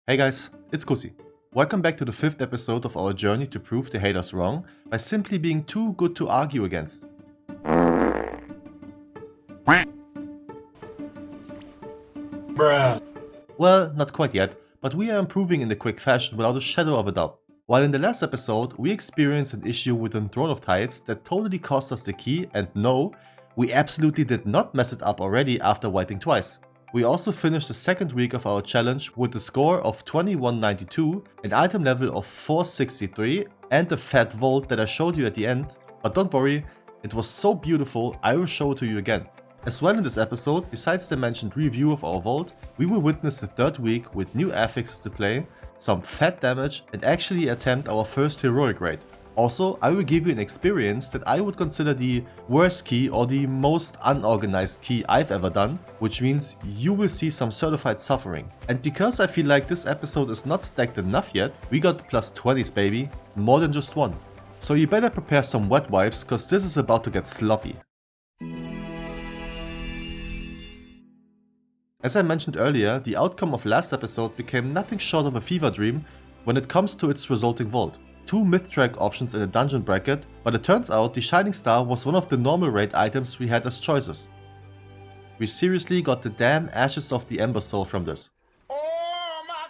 Hey guys, it's Kusi. Welcome back to the 5th episode of our journey to prove the haters wrong by simply being too good to argue against. Bruh. Well, not quite yet, but we are improving in a quick fashion without a shadow of a doubt. While in the last episode we experienced an issue within Throne of Tides that totally cost us the key, and no, we absolutely did not mess it up already after wiping twice. We also finished the second week of our challenge with a score of 2192, an item level of 463 and the fat vault that I showed you at the end, but don't worry, it was so beautiful I will show it to you again. As well in this episode, besides the mentioned review of our vault, we will witness the third week with new affixes to play, some fat damage and actually attempt our first heroic raid. Also, I will give you an experience that I would consider the worst key or the most unorganized key I've ever done, which means you will see some certified suffering. And because I feel like this episode is not stacked enough yet, we got plus 20s baby, more than just one. So you better prepare some wet wipes cause this is about to get sloppy. As I mentioned earlier, the outcome of last episode became nothing short of a fever dream when it comes to its resulting vault. 2 myth-track options in a dungeon bracket, but it turns out the Shining Star was one of the normal raid items we had as choices. We seriously got the damn Ashes of the Ember Soul from this.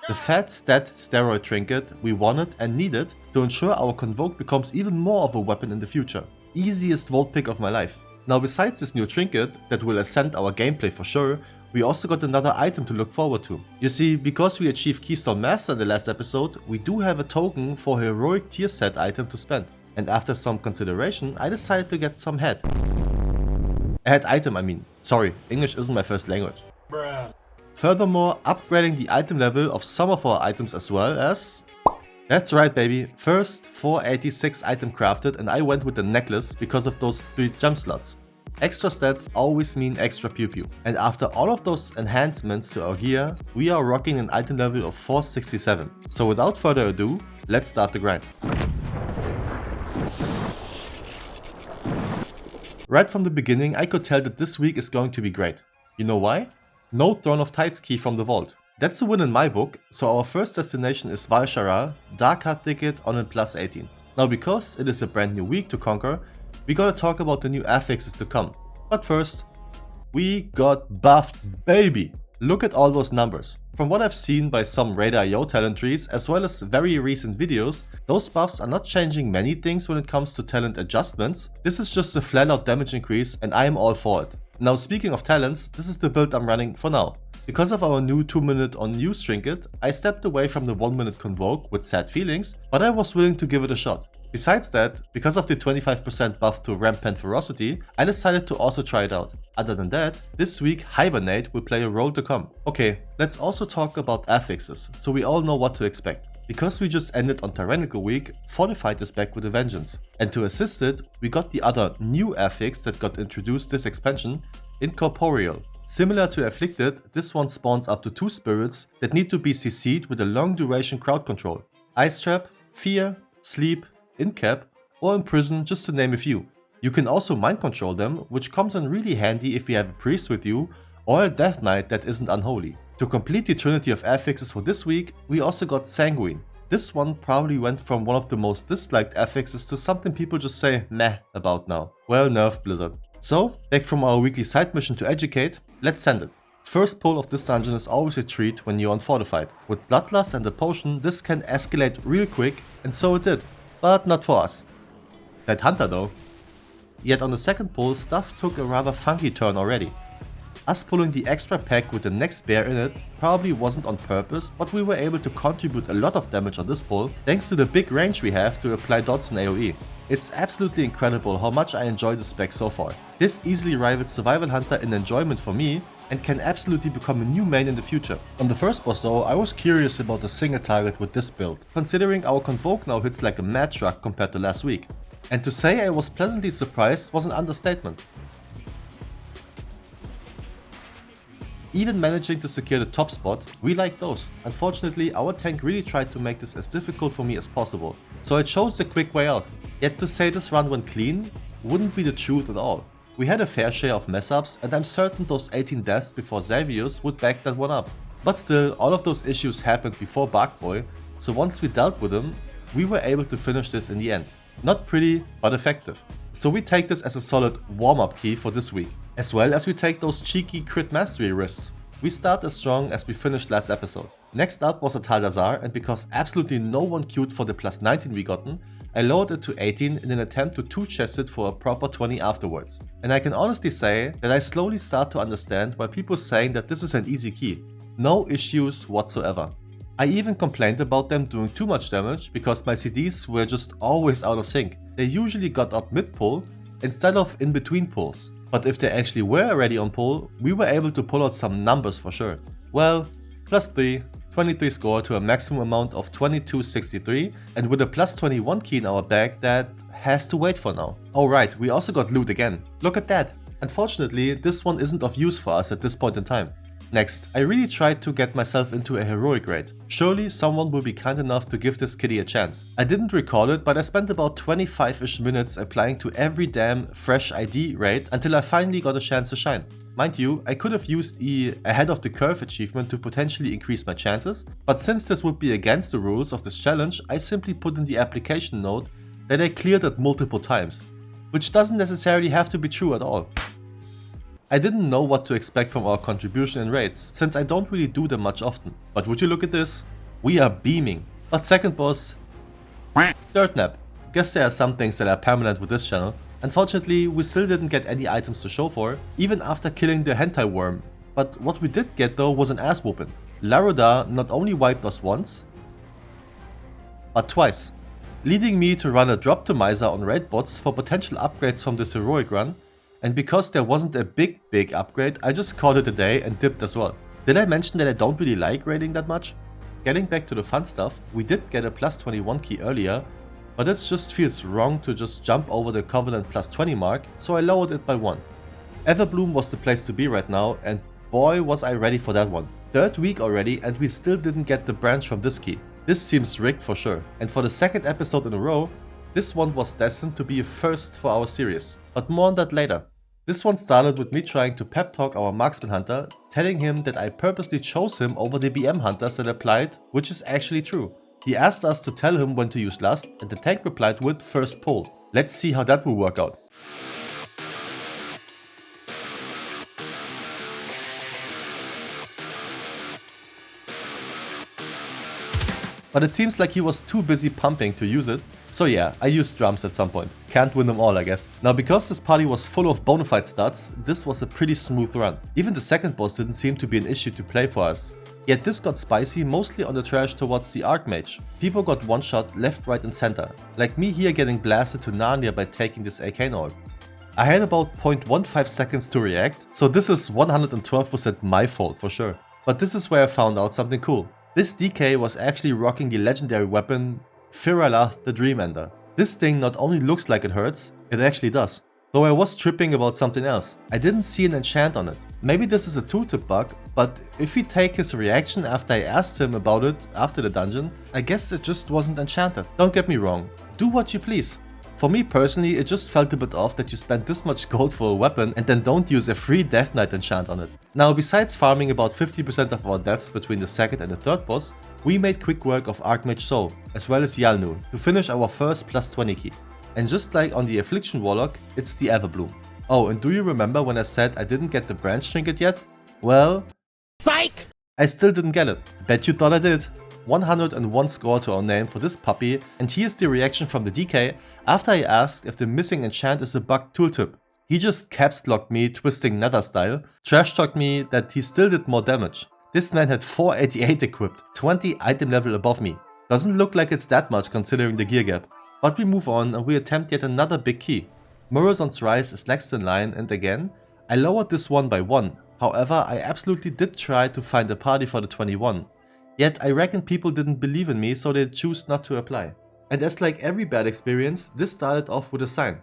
The fat stat steroid trinket we wanted and needed to ensure our Convoke becomes even more of a weapon in the future. Easiest vault pick of my life. Now besides this new trinket that will ascend our gameplay for sure, we also got another item to look forward to. You see, because we achieved Keystone Master in the last episode, we do have a token for a heroic tier set item to spend. And after some consideration, I decided to get some head. A head item I mean. Sorry, English isn't my first language. Bruh. Furthermore, upgrading the item level of some of our items as well as... That's right baby, first 486 item crafted and I went with the necklace because of those 3 jump slots. Extra stats always mean extra pew pew, and after all of those enhancements to our gear, we are rocking an item level of 467. So without further ado, let's start the grind. Right from the beginning I could tell that this week is going to be great. You know why? No Throne of Tides key from the vault. That's a win in my book, so our first destination is Val'sharah, Dark Heart ticket on a plus 18. Now because it is a brand new week to conquer, we gotta talk about the new affixes to come. But first, we got buffed baby! Look at all those numbers. From what I've seen by some Raid.io talent trees as well as very recent videos, those buffs are not changing many things when it comes to talent adjustments. This is just a flat out damage increase and I am all for it. Now speaking of talents, this is the build I'm running for now. Because of our new 2-minute on use trinket, I stepped away from the 1-minute Convoke with sad feelings, but I was willing to give it a shot. Besides that, because of the 25% buff to Rampant Ferocity, I decided to also try it out. Other than that, this week Hibernate will play a role to come. Okay, let's also talk about affixes, so we all know what to expect. Because we just ended on Tyrannical Week, Fortified is back with a vengeance. And to assist it, we got the other new affix that got introduced this expansion, Incorporeal. Similar to Afflicted, this one spawns up to 2 spirits that need to be CC'd with a long duration crowd control. Ice Trap, Fear, Sleep, Incap or Imprison, just to name a few. You can also mind control them, which comes in really handy if you have a priest with you or a death knight that isn't unholy. To complete the trinity of affixes for this week, we also got Sanguine. This one probably went from one of the most disliked affixes to something people just say meh about now. Well nerfed Blizzard. So, back from our weekly side mission to educate, let's send it. First pull of this dungeon is always a treat when you're on Fortified. With Bloodlust and a potion, this can escalate real quick, and so it did. But not for us. That hunter though. Yet on the second pull, stuff took a rather funky turn already. Us pulling the extra pack with the next bear in it probably wasn't on purpose, but we were able to contribute a lot of damage on this pull thanks to the big range we have to apply dots in AoE. It's absolutely incredible how much I enjoy this spec so far. This easily rivals Survival Hunter in enjoyment for me and can absolutely become a new main in the future. On the first boss though, I was curious about the single target with this build, considering our Convoke now hits like a mad truck compared to last week. And to say I was pleasantly surprised was an understatement. Even managing to secure the top spot, we like those. Unfortunately, our tank really tried to make this as difficult for me as possible, so I chose the quick way out. Yet to say this run went clean wouldn't be the truth at all. We had a fair share of mess ups and I'm certain those 18 deaths before Xavier's would back that one up. But still, all of those issues happened before Barkboy, so once we dealt with them, we were able to finish this in the end. Not pretty, but effective. So we take this as a solid warm-up key for this week, as well as we take those cheeky crit mastery risks. We start as strong as we finished last episode. Next up was a Taldazar, and because absolutely no one queued for the plus 19 we gotten, I lowered it to 18 in an attempt to 2-chest it for a proper 20 afterwards. And I can honestly say that I slowly start to understand why people saying that this is an easy key. No issues whatsoever. I even complained about them doing too much damage because my CDs were just always out of sync. They usually got up mid-pull instead of in between pulls. But if they actually were already on pull, we were able to pull out some numbers for sure. Well, plus 3, 23 score to a maximum amount of 2263, and with a plus 21 key in our bag that has to wait for now. Alright, we also got loot again. Look at that. Unfortunately, this one isn't of use for us at this point in time. Next, I really tried to get myself into a heroic raid. Surely someone will be kind enough to give this kitty a chance. I didn't recall it, but I spent about 25-ish minutes applying to every damn fresh ID raid until I finally got a chance to shine. Mind you, I could have used the ahead of the curve achievement to potentially increase my chances, but since this would be against the rules of this challenge, I simply put in the application note that I cleared it multiple times, which doesn't necessarily have to be true at all. I didn't know what to expect from our contribution in raids, since I don't really do them much often. But would you look at this? We are beaming. But second boss, Dirt Nap. Guess there are some things that are permanent with this channel. Unfortunately, we still didn't get any items to show for, even after killing the hentai worm. But what we did get though was an ass whooping. Laroda not only wiped us once, but twice, leading me to run a Droptimizer on raid bots for potential upgrades from this heroic run. And because there wasn't a big upgrade, I just called it a day and dipped as well. Did I mention that I don't really like raiding that much? Getting back to the fun stuff, we did get a plus 21 key earlier, but it just feels wrong to just jump over the Covenant plus 20 mark, so I lowered it by 1. Everbloom was the place to be right now, and boy was I ready for that one. 3rd week already and we still didn't get the branch from this key. This seems rigged for sure, and for the 2nd episode in a row, this one was destined to be a first for our series. But more on that later. This one started with me trying to pep talk our marksman hunter, telling him that I purposely chose him over the BM hunters that applied, which is actually true. He asked us to tell him when to use last, and the tank replied with first pull. Let's see how that will work out. But it seems like he was too busy pumping to use it. So yeah, I used drums at some point. Can't win them all, I guess. Now because this party was full of bonafide stats, this was a pretty smooth run. Even the 2nd boss didn't seem to be an issue to play for us. Yet this got spicy mostly on the trash towards the Archmage. People got one shot left, right and center. Like me here getting blasted to Narnia by taking this arcane orb. I had about 0.15 seconds to react, so this is 112% my fault for sure. But this is where I found out something cool. This DK was actually rocking the legendary weapon Firalath the Dreamender. This thing not only looks like it hurts, it actually does. Though I was tripping about something else. I didn't see an enchant on it. Maybe this is a tooltip bug, but if we take his reaction after I asked him about it after the dungeon, I guess it just wasn't enchanted. Don't get me wrong, do what you please. For me personally, it just felt a bit off that you spend this much gold for a weapon and then don't use a free Death Knight enchant on it. Now besides farming about 50% of our deaths between the 2nd and the 3rd boss, we made quick work of Archmage Soul, as well as Yalnu, to finish our first plus 20 key. And just like on the Affliction Warlock, it's the Everbloom. Oh, and do you remember when I said I didn't get the branch trinket yet? Well, psych! I still didn't get it. Bet you thought I did. 101 score to our name for this puppy, and here's the reaction from the DK after I asked if the missing enchant is a bugged tooltip. He just caps locked me twisting nether style, trash talked me that he still did more damage. This man had 488 equipped, 20 item level above me. Doesn't look like it's that much considering the gear gap. But we move on and we attempt yet another big key. Murozon's Rise is next in line, and again, I lowered this one by 1. However, I absolutely did try to find a party for the 21. Yet I reckon people didn't believe in me, so they choose not to apply. And as like every bad experience, this started off with a sign.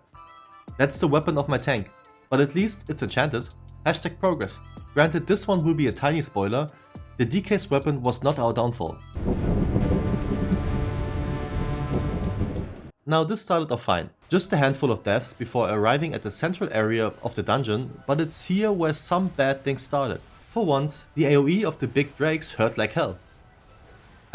That's the weapon of my tank, but at least it's enchanted. Hashtag progress. Granted, this one will be a tiny spoiler, the DK's weapon was not our downfall. Now this started off fine, just a handful of deaths before arriving at the central area of the dungeon, but it's here where some bad things started. For once, the AoE of the big drakes hurt like hell.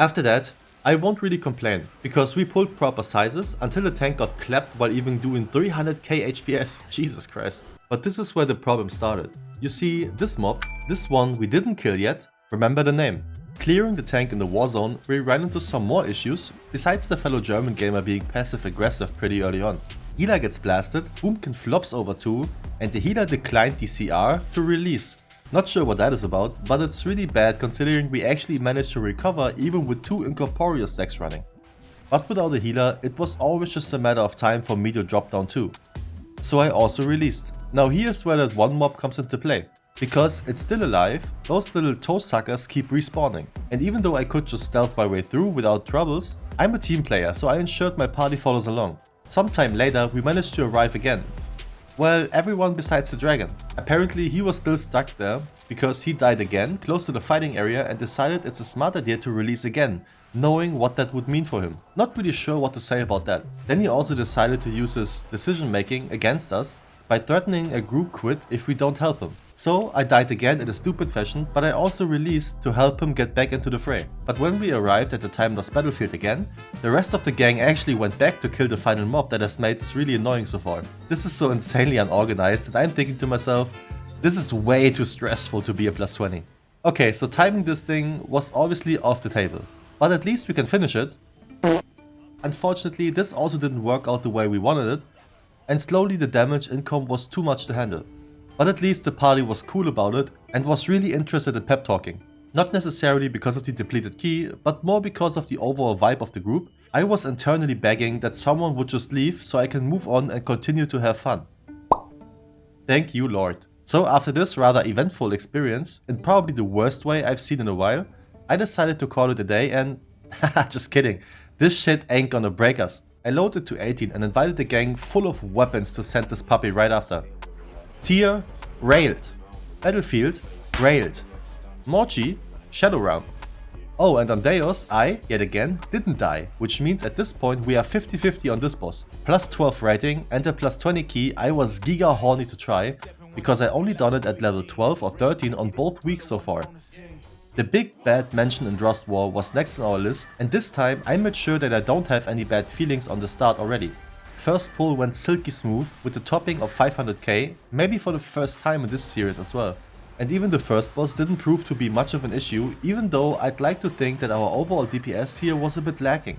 After that, I won't really complain, because we pulled proper sizes until the tank got clapped while even doing 300k HPS, Jesus Christ. But this is where the problem started. You see, this mob, this one we didn't kill yet, remember the name. Clearing the tank in the war zone, we ran into some more issues, besides the fellow German gamer being passive aggressive pretty early on. Healer gets blasted, Boomkin flops over 2, and the healer declined the CR to release. Not sure what that is about, but it's really bad considering we actually managed to recover even with 2 incorporeal stacks running. But without a healer, it was always just a matter of time for me to drop down too. So I also released. Now here's where that one mob comes into play. Because it's still alive, those little toe suckers keep respawning. And even though I could just stealth my way through without troubles, I'm a team player, so I ensured my party follows along. Sometime later we managed to arrive again. Well, everyone besides the dragon. Apparently he was still stuck there, because he died again, close to the fighting area, and decided it's a smart idea to release again, knowing what that would mean for him. Not really sure what to say about that. Then he also decided to use his decision making against us by threatening a group quit if we don't help him. So I died again in a stupid fashion, but I also released to help him get back into the fray. But when we arrived at the timeless battlefield again, the rest of the gang actually went back to kill the final mob that has made this really annoying so far. This is so insanely unorganized and I'm thinking to myself, this is way too stressful to be a plus 20. Okay, so timing this thing was obviously off the table, but at least we can finish it. Unfortunately, this also didn't work out the way we wanted it, and slowly the damage income was too much to handle. But at least the party was cool about it and was really interested in pep talking. Not necessarily because of the depleted key, but more because of the overall vibe of the group. I was internally begging that someone would just leave so I can move on and continue to have fun. Thank you, Lord. So after this rather eventful experience, in probably the worst way I've seen in a while, I decided to call it a day and haha, just kidding, this shit ain't gonna break us. I loaded to 18 and invited the gang full of weapons to send this puppy right after. Tier, railed. Battlefield, railed. Morchi, shadow round. Oh, and on Deos, I, yet again, didn't die, which means at this point we are 50-50 on this boss. Plus 12 rating and a plus 20 key I was giga horny to try, because I only done it at level 12 or 13 on both weeks so far. The big bad mention in Rust War was next on our list, and this time I made sure that I don't have any bad feelings on the start already. First pull went silky smooth with the topping of 500k, maybe for the first time in this series as well. And even the first boss didn't prove to be much of an issue, even though I'd like to think that our overall DPS here was a bit lacking.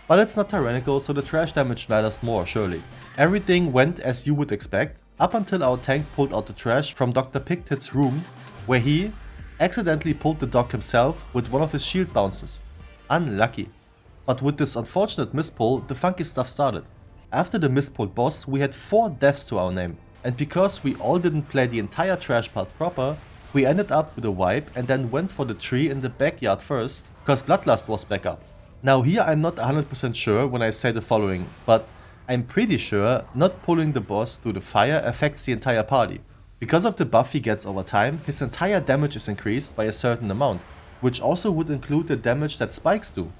But it's not tyrannical, so the trash damage matters more, surely. Everything went as you would expect, up until our tank pulled out the trash from Dr. Pictit's room, where he accidentally pulled the dog himself with one of his shield bounces. Unlucky. But with this unfortunate mispull, the funky stuff started. After the mispulled boss, we had 4 deaths to our name, and because we all didn't play the entire trash part proper, we ended up with a wipe and then went for the tree in the backyard first, cause Bloodlust was back up. Now here I'm not 100% sure when I say the following, but I'm pretty sure not pulling the boss through the fire affects the entire party. Because of the buff he gets over time, his entire damage is increased by a certain amount, which also would include the damage that spikes do.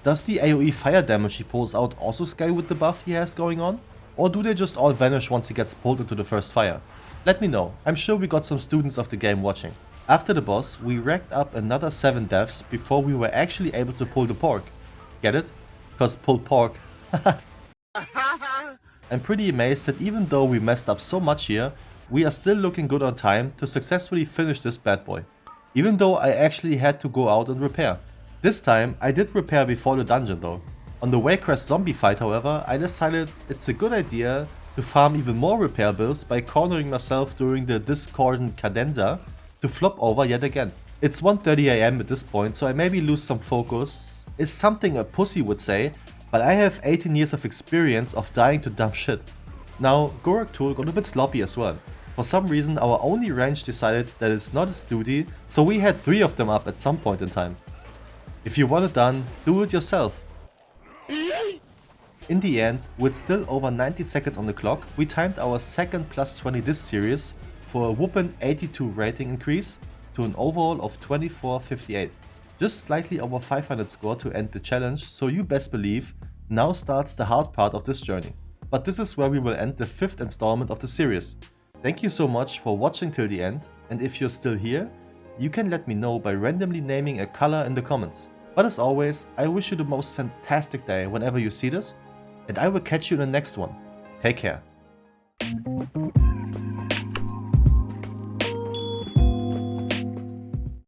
Does the AoE fire damage he pulls out also scale with the buff he has going on? Or do they just all vanish once he gets pulled into the first fire? Let me know, I'm sure we got some students of the game watching. After the boss, we racked up another 7 deaths before we were actually able to pull the pork. Get it? Cause pulled pork. I'm pretty amazed that even though we messed up so much here, we are still looking good on time to successfully finish this bad boy. Even though I actually had to go out and repair. This time I did repair before the dungeon though. On the Waycrest zombie fight however, I decided it's a good idea to farm even more repair bills by cornering myself during the discordant cadenza to flop over yet again. It's 1:30 AM at this point, so I maybe lose some focus, is something a pussy would say, but I have 18 years of experience of dying to dumb shit. Now, Gorak Tool got a bit sloppy as well. For some reason our only range decided that it's not his duty, so we had 3 of them up at some point in time. If you want it done, do it yourself. In the end, with still over 90 seconds on the clock, we timed our second plus 20 this series for a whooping 82 rating increase to an overall of 2458. Just slightly over 500 score to end the challenge, so you best believe, now starts the hard part of this journey. But this is where we will end the 5th installment of the series. Thank you so much for watching till the end, and if you're still here, you can let me know by randomly naming a color in the comments. But as always, I wish you the most fantastic day whenever you see this, and I will catch you in the next one. Take care.